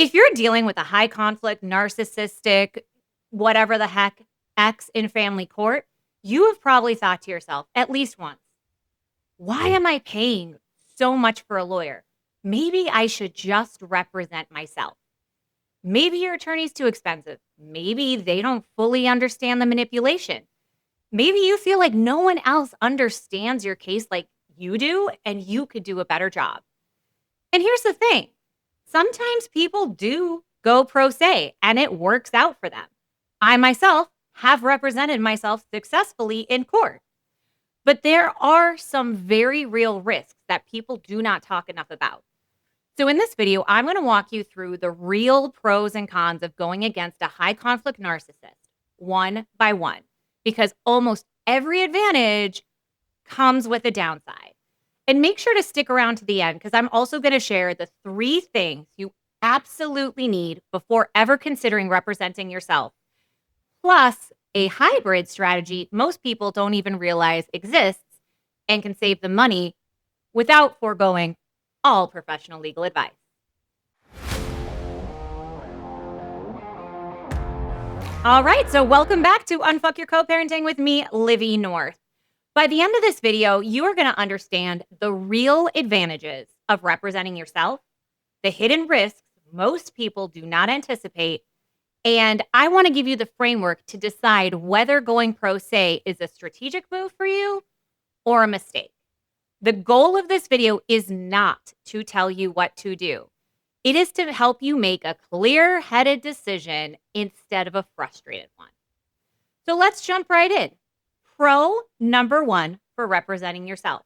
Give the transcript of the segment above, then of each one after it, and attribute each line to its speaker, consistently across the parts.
Speaker 1: If you're dealing with a high conflict, narcissistic, whatever the heck, ex in family court, you have probably thought to yourself at least once, why am I paying so much for a lawyer? Maybe I should just represent myself. Maybe your attorney's too expensive. Maybe they don't fully understand the manipulation. Maybe you feel like no one else understands your case like you do, and you could do a better job. And here's the thing, sometimes people do go pro se and it works out for them. I myself have represented myself successfully in court. But there are some very real risks that people do not talk enough about. So in this video, I'm going to walk you through the real pros and cons of going against a high conflict narcissist one by one, because almost every advantage comes with a downside. And make sure to stick around to the end, because I'm also going to share the 3 things you absolutely need before ever considering representing yourself, plus a hybrid strategy most people don't even realize exists and can save them money without foregoing all professional legal advice. All right, so welcome back to Unfuck Your Co-Parenting with me, Livy North. By the end of this video, you are going to understand the real advantages of representing yourself, the hidden risks most people do not anticipate, and I want to give you the framework to decide whether going pro se is a strategic move for you or a mistake. The goal of this video is not to tell you what to do. It is to help you make a clear-headed decision instead of a frustrated one. So let's jump right in. Pro number 1 for representing yourself.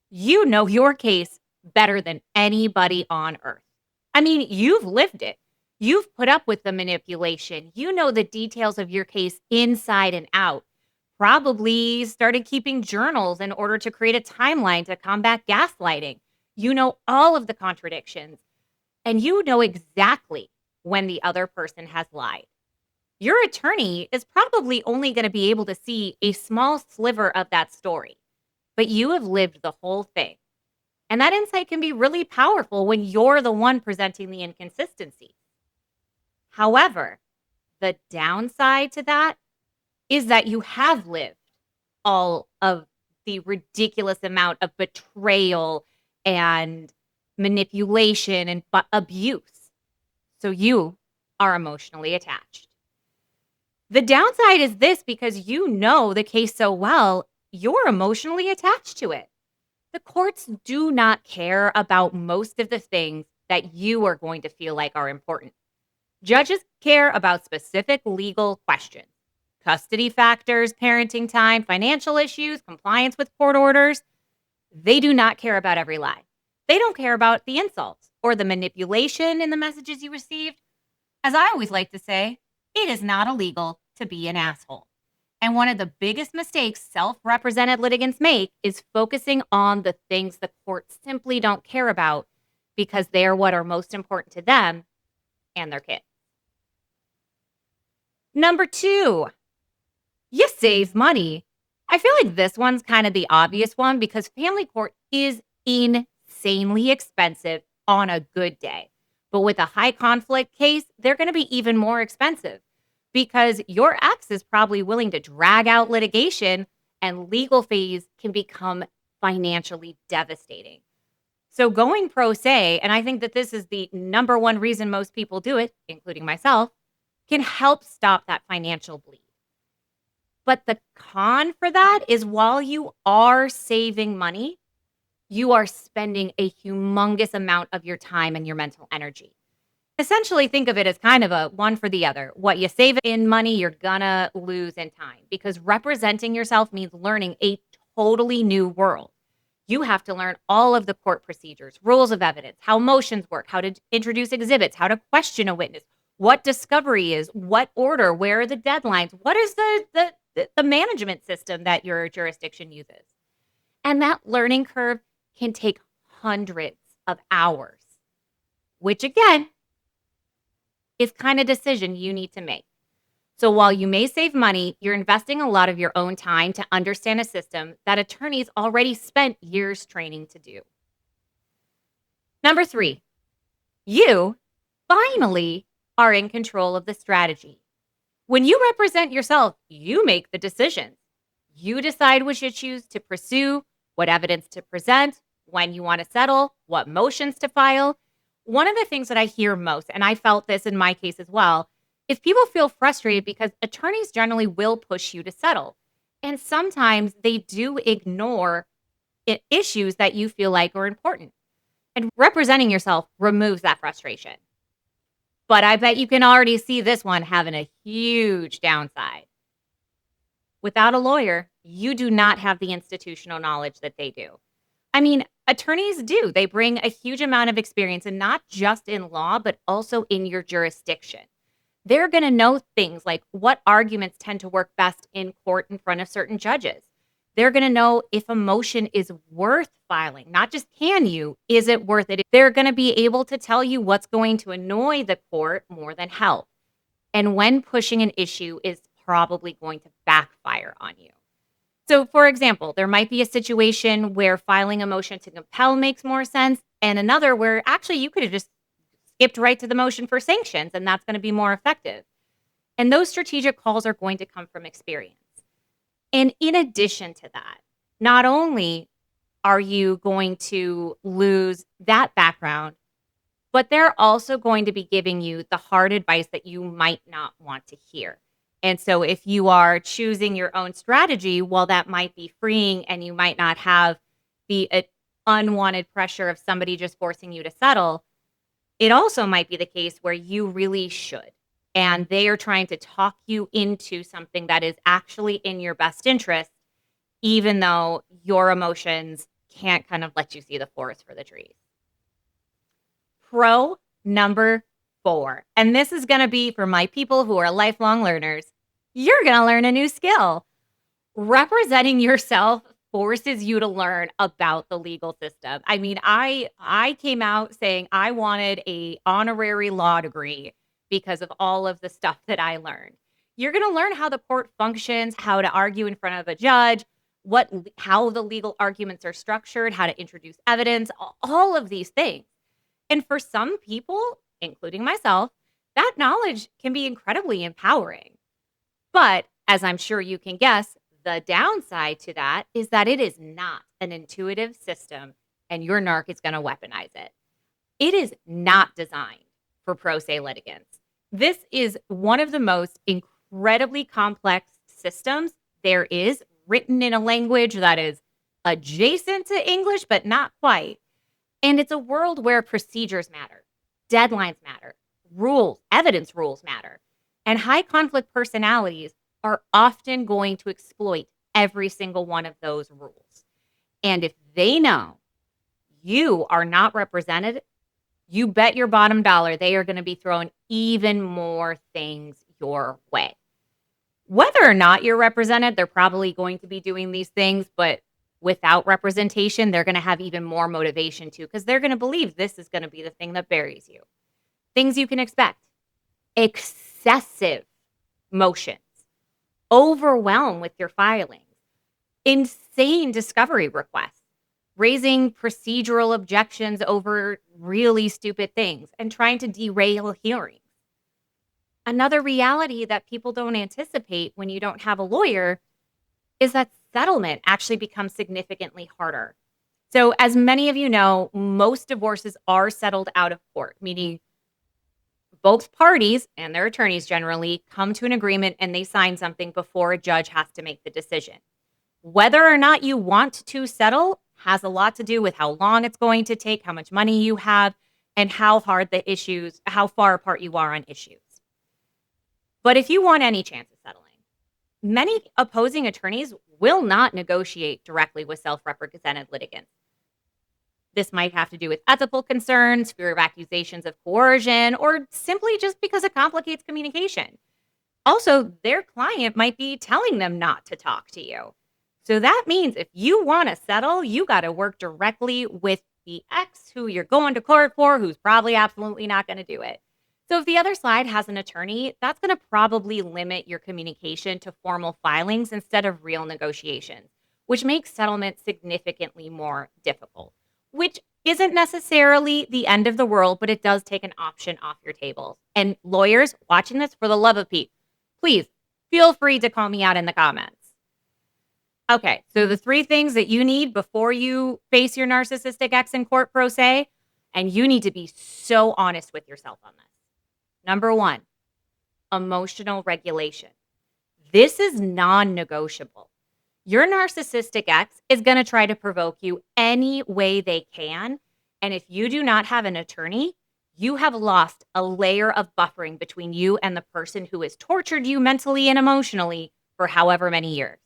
Speaker 1: You know your case better than anybody on earth. I mean, you've lived it. You've put up with the manipulation. You know the details of your case inside and out. Probably started keeping journals in order to create a timeline to combat gaslighting. You know all of the contradictions. And you know exactly when the other person has lied. Your attorney is probably only going to be able to see a small sliver of that story, but you have lived the whole thing. And that insight can be really powerful when you're the one presenting the inconsistencies. However, the downside to that is that you have lived all of the ridiculous amount of betrayal and manipulation and abuse. So you are emotionally attached. The downside is this: because you know the case so well, you're emotionally attached to it. The courts do not care about most of the things that you are going to feel like are important. Judges care about specific legal questions: custody factors, parenting time, financial issues, compliance with court orders. They do not care about every lie. They don't care about the insults or the manipulation in the messages you received. As I always like to say, it is not illegal to be an asshole. And one of the biggest mistakes self-represented litigants make is focusing on the things the courts simply don't care about because they are what are most important to them and their kids. Number 2, you save money. I feel like this one's kind of the obvious one because family court is insanely expensive on a good day. But with a high conflict case, they're going to be even more expensive because your ex is probably willing to drag out litigation, and legal fees can become financially devastating. So going pro se, and I think that this is the number 1 reason most people do it, including myself, can help stop that financial bleed. But the con for that is while you are saving money, you are spending a humongous amount of your time and your mental energy. Essentially, think of it as kind of a one for the other. What you save in money, you're gonna lose in time, because representing yourself means learning a totally new world. You have to learn all of the court procedures, rules of evidence, how motions work, how to introduce exhibits, how to question a witness, what discovery is, what order, where are the deadlines, what is the management system that your jurisdiction uses. And that learning curve can take hundreds of hours, which again is kind of decision you need to make. So while you may save money, you're investing a lot of your own time to understand a system that attorneys already spent years training to do. Number 3, you finally are in control of the strategy. When you represent yourself, you make the decisions. You decide which issues to pursue, what evidence to present, when you want to settle, what motions to file. One of the things that I hear most, and I felt this in my case as well, is people feel frustrated because attorneys generally will push you to settle. And sometimes they do ignore issues that you feel like are important. And representing yourself removes that frustration. But I bet you can already see this one having a huge downside. Without a lawyer, you do not have the institutional knowledge that they do. I mean, attorneys do. They bring a huge amount of experience, and not just in law, but also in your jurisdiction. They're going to know things like what arguments tend to work best in court in front of certain judges. They're going to know if a motion is worth filing, not just can you, is it worth it? They're going to be able to tell you what's going to annoy the court more than help. And when pushing an issue is probably going to backfire on you. So, for example, there might be a situation where filing a motion to compel makes more sense, and another where actually you could have just skipped right to the motion for sanctions, and that's going to be more effective. And those strategic calls are going to come from experience. And in addition to that, not only are you going to lose that background, but they're also going to be giving you the hard advice that you might not want to hear. And so if you are choosing your own strategy, while that might be freeing and you might not have the unwanted pressure of somebody just forcing you to settle, it also might be the case where you really should. And they are trying to talk you into something that is actually in your best interest, even though your emotions can't kind of let you see the forest for the trees. Pro number 4, and this is going to be for my people who are lifelong learners. You're going to learn a new skill. Representing yourself forces you to learn about the legal system. I mean, I came out saying I wanted a honorary law degree because of all of the stuff that I learned. You're going to learn how the court functions, how to argue in front of a judge, how the legal arguments are structured, how to introduce evidence, all of these things. And for some people, including myself, that knowledge can be incredibly empowering. But as I'm sure you can guess, the downside to that is that it is not an intuitive system and your narc is going to weaponize it. It is not designed for pro se litigants. This is one of the most incredibly complex systems there is, written in a language that is adjacent to English, but not quite. And it's a world where procedures matter, deadlines matter, evidence rules matter. And high conflict personalities are often going to exploit every single one of those rules. And if they know you are not represented, you bet your bottom dollar they are going to be throwing even more things your way. Whether or not you're represented, they're probably going to be doing these things, but without representation, they're going to have even more motivation too, because they're going to believe this is going to be the thing that buries you. Things you can expect: excessive motions, overwhelm with your filings, insane discovery requests, raising procedural objections over really stupid things, and trying to derail hearings. Another reality that people don't anticipate when you don't have a lawyer is that settlement actually becomes significantly harder. So as many of you know, most divorces are settled out of court, meaning both parties and their attorneys generally come to an agreement and they sign something before a judge has to make the decision. Whether or not you want to settle has a lot to do with how long it's going to take, how much money you have, and how far apart you are on issues. But if you want any chance of settling, many opposing attorneys will not negotiate directly with self-represented litigants. This might have to do with ethical concerns, fear of accusations of coercion, or simply just because it complicates communication. Also, their client might be telling them not to talk to you. So that means if you want to settle, you got to work directly with the ex who you're going to court for, who's probably absolutely not going to do it. So if the other side has an attorney, that's going to probably limit your communication to formal filings instead of real negotiations, which makes settlement significantly more difficult, which isn't necessarily the end of the world, but it does take an option off your table. And lawyers watching this, for the love of Pete, please feel free to call me out in the comments. Okay, so the 3 things that you need before you face your narcissistic ex in court pro se, and you need to be so honest with yourself on this. Number 1, emotional regulation. This is non-negotiable. Your narcissistic ex is going to try to provoke you any way they can. And if you do not have an attorney, you have lost a layer of buffering between you and the person who has tortured you mentally and emotionally for however many years.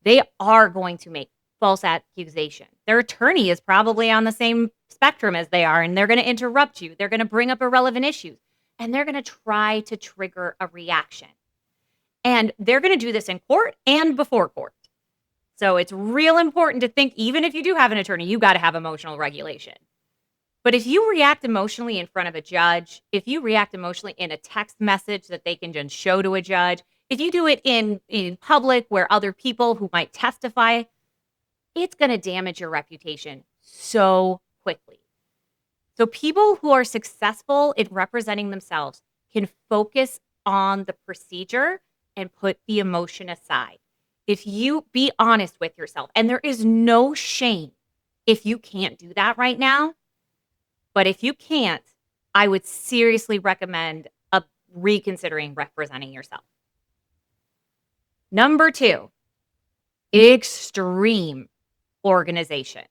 Speaker 1: They are going to make false accusation. Their attorney is probably on the same spectrum as they are, and they're going to interrupt you. They're going to bring up irrelevant issues, and they're going to try to trigger a reaction. And they're going to do this in court and before court. So it's real important to think, even if you do have an attorney, you got to have emotional regulation. But if you react emotionally in front of a judge, if you react emotionally in a text message that they can just show to a judge, if you do it in public where other people who might testify, it's going to damage your reputation so quickly. So people who are successful in representing themselves can focus on the procedure and put the emotion aside. If you be honest with yourself, and there is no shame if you can't do that right now, but if you can't, I would seriously recommend reconsidering representing yourself. Number 2, extreme organization.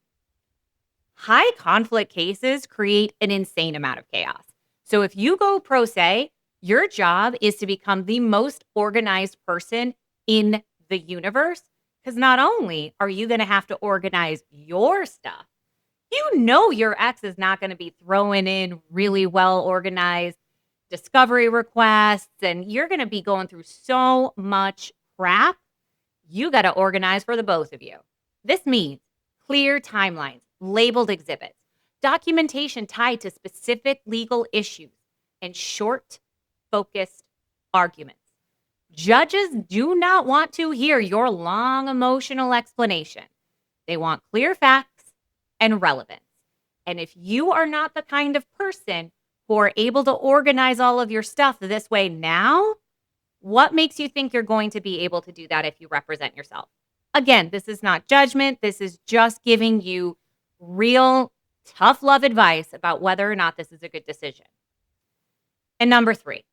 Speaker 1: High conflict cases create an insane amount of chaos. So if you go pro se, your job is to become the most organized person in the universe, because not only are you going to have to organize your stuff, you know your ex is not going to be throwing in really well organized discovery requests, and you're going to be going through so much crap. You got to organize for the both of you. This means clear timelines, labeled exhibits, documentation tied to specific legal issues, and short, focused arguments. Judges do not want to hear your long emotional explanation. They want clear facts and relevance. And if you are not the kind of person who are able to organize all of your stuff this way now, what makes you think you're going to be able to do that if you represent yourself? Again, this is not judgment. This is just giving you real tough love advice about whether or not this is a good decision. And number 3,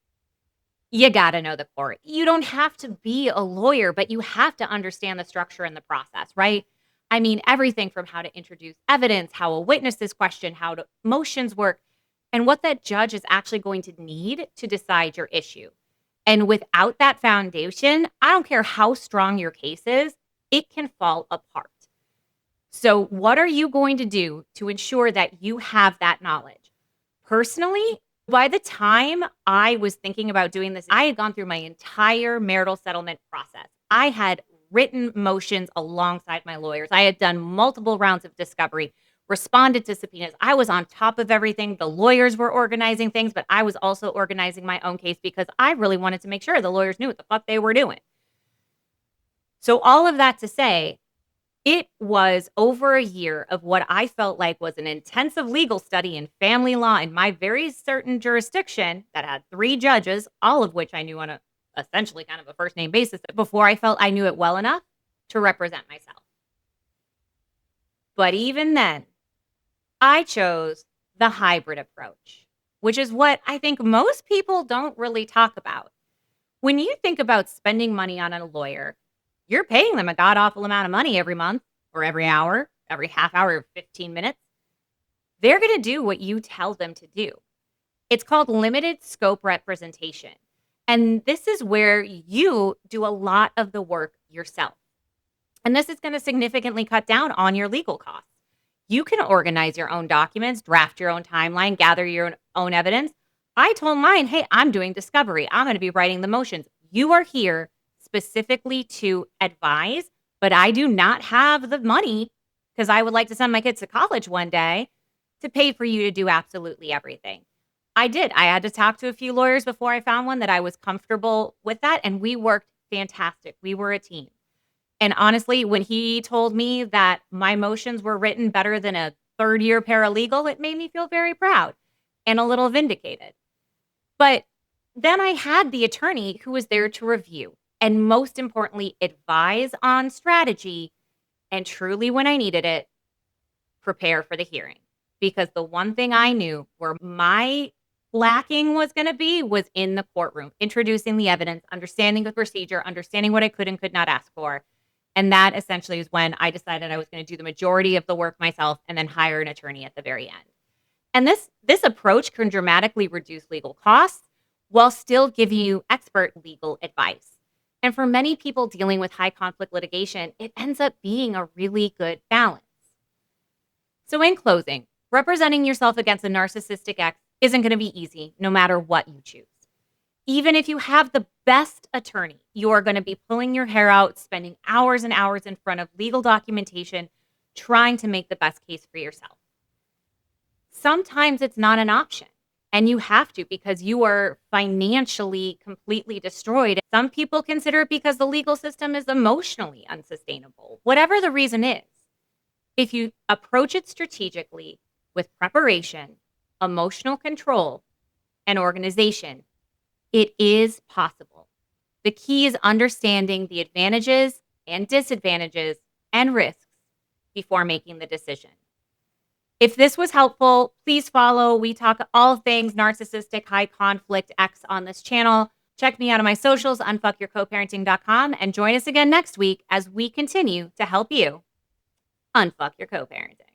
Speaker 1: you got to know the court. You don't have to be a lawyer, but you have to understand the structure and the process, right? I mean, everything from how to introduce evidence, how a witness is questioned, how motions work, and what that judge is actually going to need to decide your issue. And without that foundation, I don't care how strong your case is, it can fall apart. So what are you going to do to ensure that you have that knowledge? Personally, by the time I was thinking about doing this, I had gone through my entire marital settlement process. I had written motions alongside my lawyers. I had done multiple rounds of discovery, responded to subpoenas. I was on top of everything. The lawyers were organizing things, but I was also organizing my own case because I really wanted to make sure the lawyers knew what the fuck they were doing. So all of that to say, it was over a year of what I felt like was an intensive legal study in family law in my very certain jurisdiction that had 3 judges, all of which I knew on a essentially kind of a first name basis before I felt I knew it well enough to represent myself. But even then, I chose the hybrid approach, which is what I think most people don't really talk about. When you think about spending money on a lawyer, you're paying them a god-awful amount of money every month or every hour, every half hour, or 15 minutes. They're going to do what you tell them to do. It's called limited scope representation. And this is where you do a lot of the work yourself. And this is going to significantly cut down on your legal costs. You can organize your own documents, draft your own timeline, gather your own evidence. I told mine, hey, I'm doing discovery. I'm going to be writing the motions. You are here specifically to advise, but I do not have the money, because I would like to send my kids to college one day, to pay for you to do absolutely everything. I did. I had to talk to a few lawyers before I found one that I was comfortable with that, and we worked fantastic. We were a team. And honestly, when he told me that my motions were written better than a third-year paralegal, it made me feel very proud and a little vindicated. But then I had the attorney who was there to review and, most importantly, advise on strategy and, truly when I needed it, prepare for the hearing. Because the one thing I knew where my lacking was going to be was in the courtroom, introducing the evidence, understanding the procedure, understanding what I could and could not ask for. And that essentially is when I decided I was going to do the majority of the work myself and then hire an attorney at the very end. And this approach can dramatically reduce legal costs while still giving you expert legal advice. And for many people dealing with high conflict litigation, it ends up being a really good balance. So in closing, representing yourself against a narcissistic ex isn't going to be easy no matter what you choose. Even if you have the best attorney, you are going to be pulling your hair out, spending hours and hours in front of legal documentation, trying to make the best case for yourself. Sometimes it's not an option, and you have to because you are financially completely destroyed. Some people consider it because the legal system is emotionally unsustainable. Whatever the reason is, if you approach it strategically with preparation, emotional control, and organization, it is possible. The key is understanding the advantages and disadvantages and risks before making the decision. If this was helpful, please follow. We talk all things narcissistic, high conflict ex on this channel. Check me out on my socials, unfuckyourcoparenting.com, and join us again next week as we continue to help you unfuck your co-parenting.